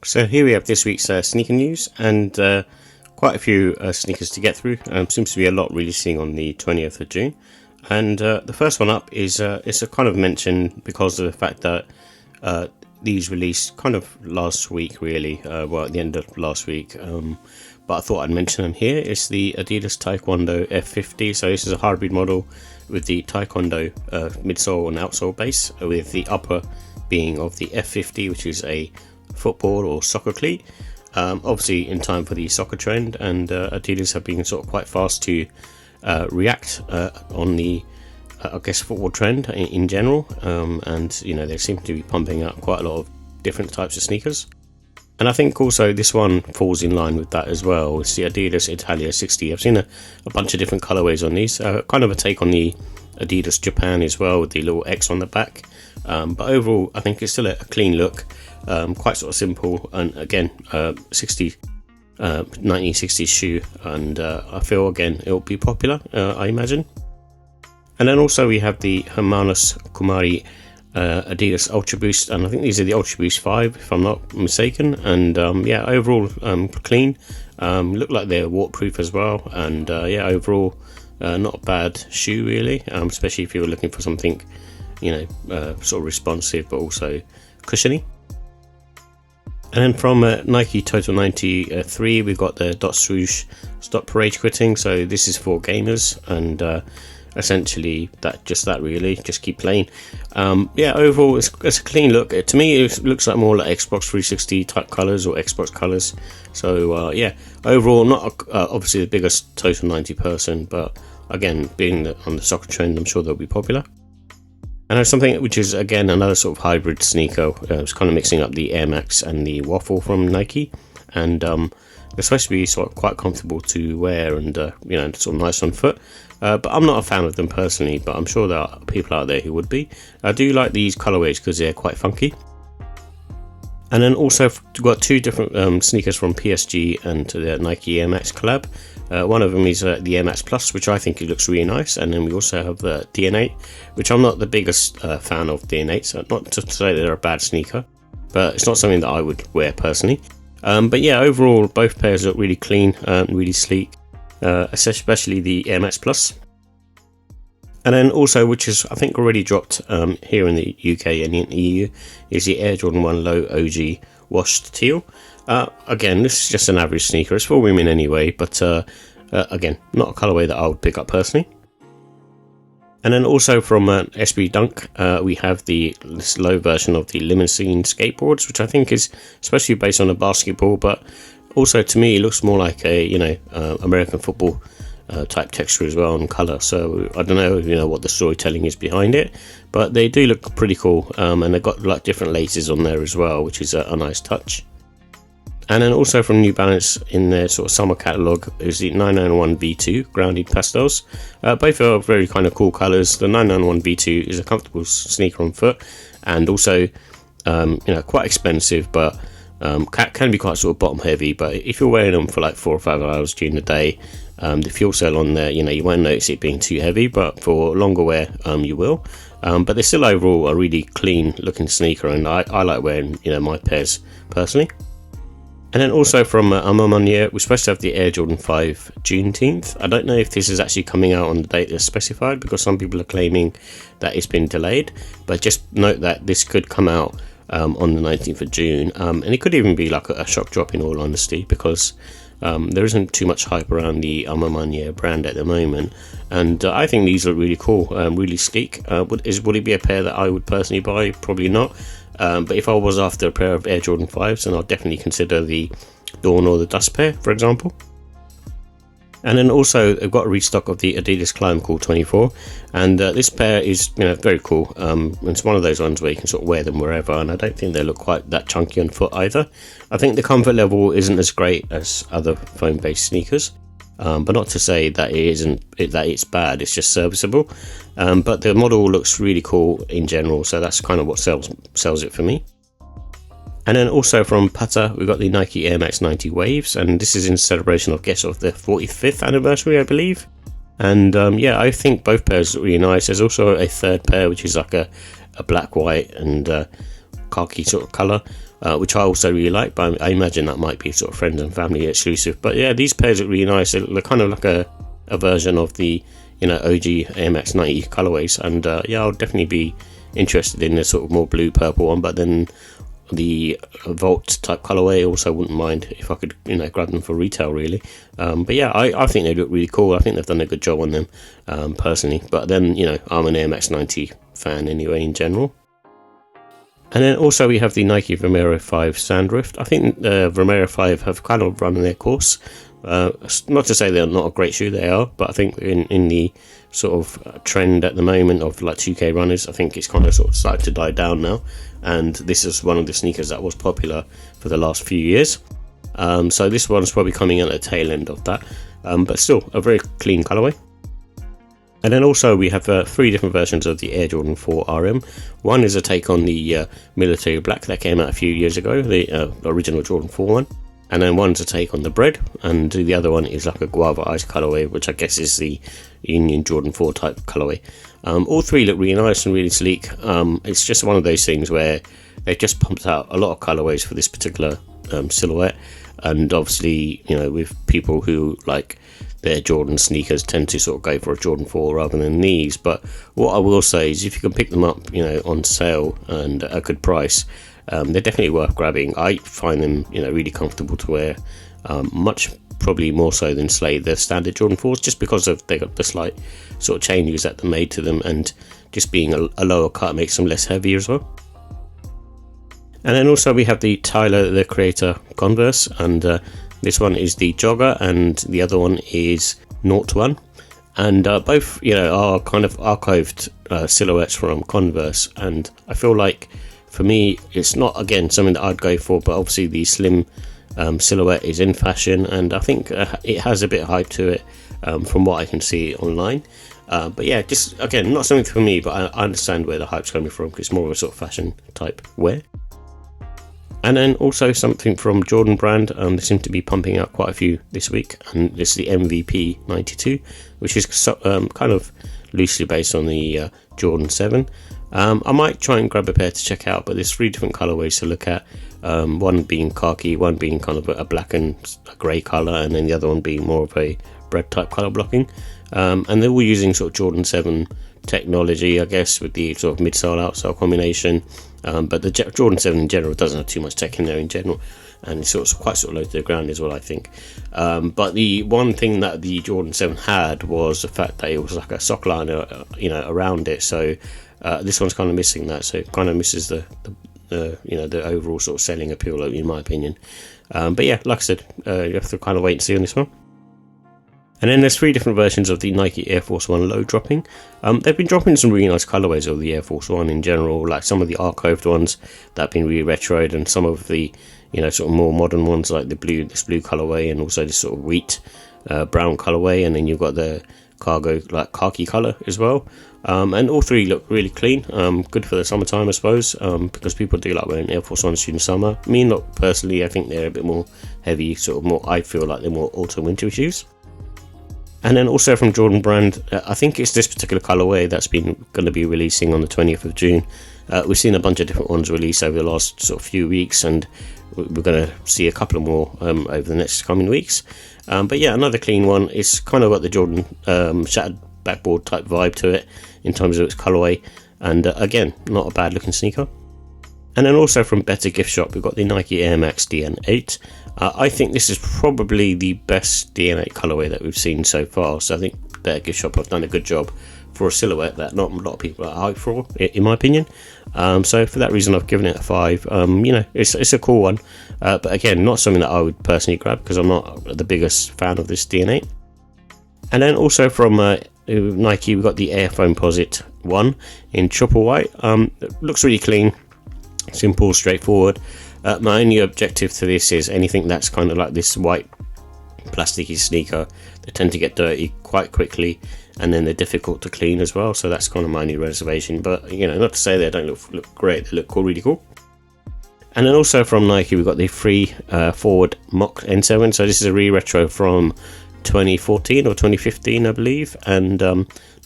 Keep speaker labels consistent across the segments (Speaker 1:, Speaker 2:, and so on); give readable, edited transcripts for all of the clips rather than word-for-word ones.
Speaker 1: So here we have this week's sneaker news, and quite a few sneakers to get through. Seems to be a lot releasing on the 20th of June. And the first one up is it's a kind of mention because of the fact that these released kind of last week, really, well, at the end of last week. But I thought I'd mention them here. It's the Adidas Taekwondo F50. So this is a hybrid model with the Taekwondo midsole and outsole base, with the upper being of the F50, which is a football or soccer cleat. Obviously in time for the soccer trend, and Adidas have been sort of quite fast to react on the I guess football trend in general, and you know, they seem to be pumping out quite a lot of different types of sneakers. And I think also this one falls in line with that as well. It's the Adidas Italia 60. I've seen a bunch of different colorways on these, kind of a take on the Adidas Japan as well, with the little X on the back. But overall, I think it's still a clean look, quite sort of simple, and again, 1960s shoe, and I feel again it'll be popular, I imagine. And then also we have the Hermanos Koumori Adidas Ultra Boost, and I think these are the Ultra Boost 5 if I'm not mistaken. And yeah, overall clean, look like they're waterproof as well, and yeah, overall not a bad shoe really, especially if you're looking for something, you know, sort of responsive but also cushiony. And then from Nike Total 93, we've got the .swoosh Stop Rage Quitting. So this is for gamers, and essentially that really, just keep playing. Yeah, overall it's a clean look. To me it looks like more like Xbox 360 type colors or Xbox colors. So yeah, overall not obviously the biggest Total 90 person, but again, being on the soccer trend, I'm sure they'll be popular. And there's something which is again another sort of hybrid sneaker. It's kind of mixing up the Air Max and the Waffle from Nike, and they're supposed to be sort of quite comfortable to wear, and you know, sort of nice on foot. But I'm not a fan of them personally, but I'm sure there are people out there who would be. I do like these colorways because they're quite funky. And then also we've got two different sneakers from PSG and the Nike Air Max collab. One of them is the Air Max Plus, which I think it looks really nice, and then we also have the DNA, which I'm not the biggest fan of DNA, so not to say they're a bad sneaker, but it's not something that I would wear personally. But yeah, overall both pairs look really clean, really sleek, especially the Air Max Plus. And then also, which is I think already dropped here in the UK and in the EU, is the Air Jordan 1 Low OG washed teal. Again, this is just an average sneaker. It's for women anyway, but again, not a colorway that I would pick up personally. And then also from SB Dunk, we have this low version of the Limousine Skateboards, which I think is especially based on a basketball, but also to me it looks more like a, you know, American football type texture as well, and color. So I don't know, you know, what the storytelling is behind it, but they do look pretty cool, and they've got like different laces on there as well, which is a nice touch. And then also from New Balance in their sort of summer catalogue is the 991 V2 grounded pastels. Both are very kind of cool colours. The 991 V2 is a comfortable sneaker on foot, and also you know, quite expensive, but can be quite sort of bottom heavy. But if you're wearing them for like 4 or 5 hours during the day, the fuel cell on there, you know, you won't notice it being too heavy, but for longer wear you will. But they're still overall a really clean looking sneaker, and I like wearing, you know, my pairs personally. And then also from Maniere, we're supposed to have the Air Jordan 5 Juneteenth. I don't know if this is actually coming out on the date that's specified, because some people are claiming that it's been delayed, but just note that this could come out on the 19th of June, and it could even be like a shock drop in all honesty, because there isn't too much hype around the Maniere brand at the moment, and I think these look really cool, really sleek. Would it be a pair that I would personally buy? Probably not. But if I was after a pair of Air Jordan 5s, then I'd definitely consider the Dawn or the Dust pair, for example. And then also I've got a restock of the Adidas Climacool 24, and this pair is, you know, very cool. It's one of those ones where you can sort of wear them wherever, and I don't think they look quite that chunky on foot either. I think the comfort level isn't as great as other foam-based sneakers, but not to say that it's bad. It's just serviceable. But the model looks really cool in general, so that's kind of what sells it for me. And then also from Patta, we've got the Nike Air Max 90 Waves, and this is in celebration of the 45th anniversary, I believe. And yeah, I think both pairs are really nice. There's also a third pair, which is like a black, white, and khaki sort of colour. which I also really like, but I imagine that might be sort of friends and family exclusive. But yeah, these pairs look really nice. They're kind of like a version of the, you know, OG AMX 90 colorways, and yeah, I'll definitely be interested in the sort of more blue purple one. But then the Vault type colorway also wouldn't mind if I could, you know, grab them for retail really. But yeah, I think they look really cool. I think they've done a good job on them, personally. But then, you know, I'm an AMX 90 fan anyway in general. And then also we have the Nike Vomero 5 Sandrift. I think the Vomero 5 have kind of run their course. Not to say they're not a great shoe, they are, but I think in the sort of trend at the moment of like 2K runners, I think it's kind of sort of started to die down now, and this is one of the sneakers that was popular for the last few years. So this one's probably coming at the tail end of that, but still a very clean colorway. And then also we have 3 different versions of the Air Jordan 4 RM. One is a take on the military black that came out a few years ago, the original Jordan 4 one. And then one's a take on the bread, and the other one is like a guava ice colorway, which I guess is the Union Jordan 4 type colorway. All 3 look really nice and really sleek. It's just one of those things where they've just pumped out a lot of colorways for this particular silhouette. And obviously, you know, with people who like their Jordan sneakers tend to sort of go for a Jordan 4 rather than these. But what I will say is if you can pick them up, you know, on sale and at a good price, they're definitely worth grabbing. I find them, you know, really comfortable to wear, much probably more so than the standard Jordan 4s, just because of they got the slight sort of changes that they're made to them, and just being a lower cut makes them less heavy as well. And then also we have the Tyler the Creator Converse, and this one is the Jogger and the other one is Naut 1, and both, you know, are kind of archived silhouettes from Converse, and I feel like for me it's not, again, something that I'd go for, but obviously the slim silhouette is in fashion, and I think it has a bit of hype to it, from what I can see online. But yeah, just again, not something for me, but I understand where the hype's coming from, because it's more of a sort of fashion type wear. And then also something from Jordan brand, they seem to be pumping out quite a few this week, and this is the MVP 92, which is kind of loosely based on the Jordan 7. I might try and grab a pair to check out, but there's 3 different colorways to look at, one being khaki, one being kind of a black and a grey colour, and then the other one being more of a bread type colour blocking, and they're all using sort of Jordan 7 technology, I guess, with the sort of midsole outsole combination. But the Jordan 7 in general doesn't have too much tech in there in general, and it's sort of quite sort of low to the ground as well, I think. But the one thing that the Jordan 7 had was the fact that it was like a sock liner, you know, around it. So this one's kind of missing that, so it kind of misses the you know, the overall sort of selling appeal, in my opinion. But yeah, like I said, you have to kind of wait and see on this one. And then there's 3 different versions of the Nike Air Force 1 low dropping. They've been dropping some really nice colorways of the Air Force 1 in general, like some of the archived ones that have been really retroed, and some of the, you know, sort of more modern ones like this blue colorway, and also this sort of wheat brown colorway, and then you've got the cargo like khaki color as well. And all 3 look really clean, good for the summertime, I suppose, because people do like wearing Air Force 1s during summer. Me, not personally. I think they're a bit more heavy, sort of more, I feel like they're more autumn winter shoes. And then also from Jordan brand, I think it's this particular colorway that's been going to be releasing on the 20th of June. We've seen a bunch of different ones release over the last sort of few weeks, and we're going to see a couple of more over the next coming weeks. But yeah, another clean one. It's kind of got the Jordan shattered backboard type vibe to it in terms of its colorway, and again, not a bad looking sneaker. And then also from Better Gift Shop, we've got the Nike Air Max DN8. I think this is probably the best DN8 colorway that we've seen so far, so I think Better Gift Shop have done a good job for a silhouette that not a lot of people are hyped for, in my opinion. So for that reason, I've given it a 5. You know, it's a cool one, but again, not something that I would personally grab, because I'm not the biggest fan of this DN8. And then also from Nike, we've got the Air Foamposite 1 in triple white. It looks really clean, simple, straightforward. My only objective to this is anything that's kind of like this white plasticky sneaker. They tend to get dirty quite quickly, and then they're difficult to clean as well, so that's kind of my only reservation. But you know, not to say they don't look great, they look cool, really cool. And then also from Nike, we've got the free forward Mach N7. So this is a re-retro from 2014 or 2015, I believe, and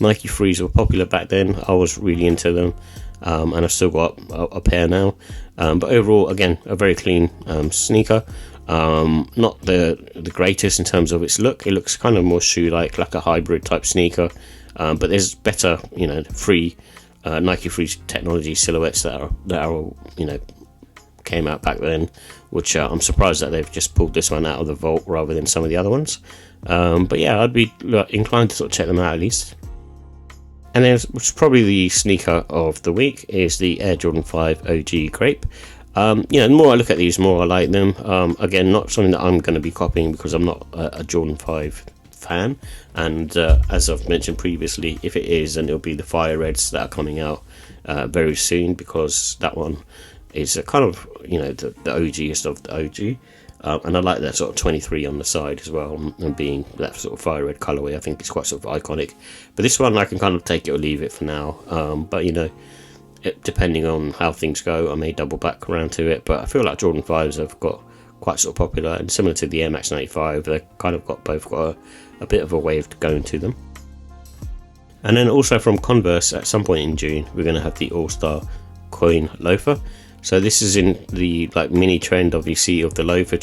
Speaker 1: Nike Frees were popular back then. I was really into them, and I've still got a pair now. But overall, again, a very clean sneaker. Not the greatest in terms of its look. It looks kind of more shoe-like, like a hybrid type sneaker. But there's better, free Nike free technology silhouettes that are came out back then, which I'm surprised that they've just pulled this one out of the vault rather than some of the other ones. But yeah, I'd be inclined to sort of check them out at least. And then, which is probably the sneaker of the week, is the Air Jordan 5 OG Grape. The more I look at these, more I like them. Again, not something that I'm going to be copying because I'm not a Jordan 5 fan. And as I've mentioned previously, if it is, then it'll be the Fire Reds that are coming out very soon, because that one is a kind of, the OGest of the OG. And I like that sort of 23 on the side as well, and being that sort of fire red colourway. I think it's quite sort of iconic. But this one I can kind of take it or leave it for now. But depending on how things go, I may double back around to it. But I feel like Jordan 5s have got quite sort of popular, and similar to the Air Max 95, they've kind of got a bit of a wave going to them. And then also from Converse, at some point in June, we're going to have the All-Star Coinloafer. So this is in the mini trend, obviously, of the loafer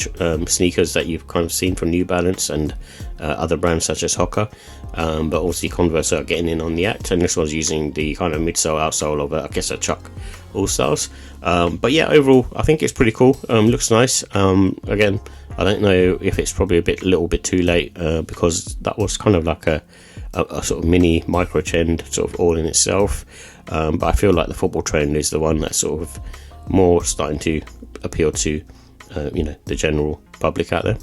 Speaker 1: sneakers that you've kind of seen from New Balance and other brands such as Hoka. But obviously Converse are getting in on the act, and this one's using the kind of midsole outsole of a Chuck All Stars. But yeah, overall I think it's pretty cool. Looks nice. Again, I don't know if it's probably a little bit too late, because that was kind of like a sort of mini micro trend, sort of all in itself. But I feel like the football trend is the one that's sort of more starting to appeal to the general public out there.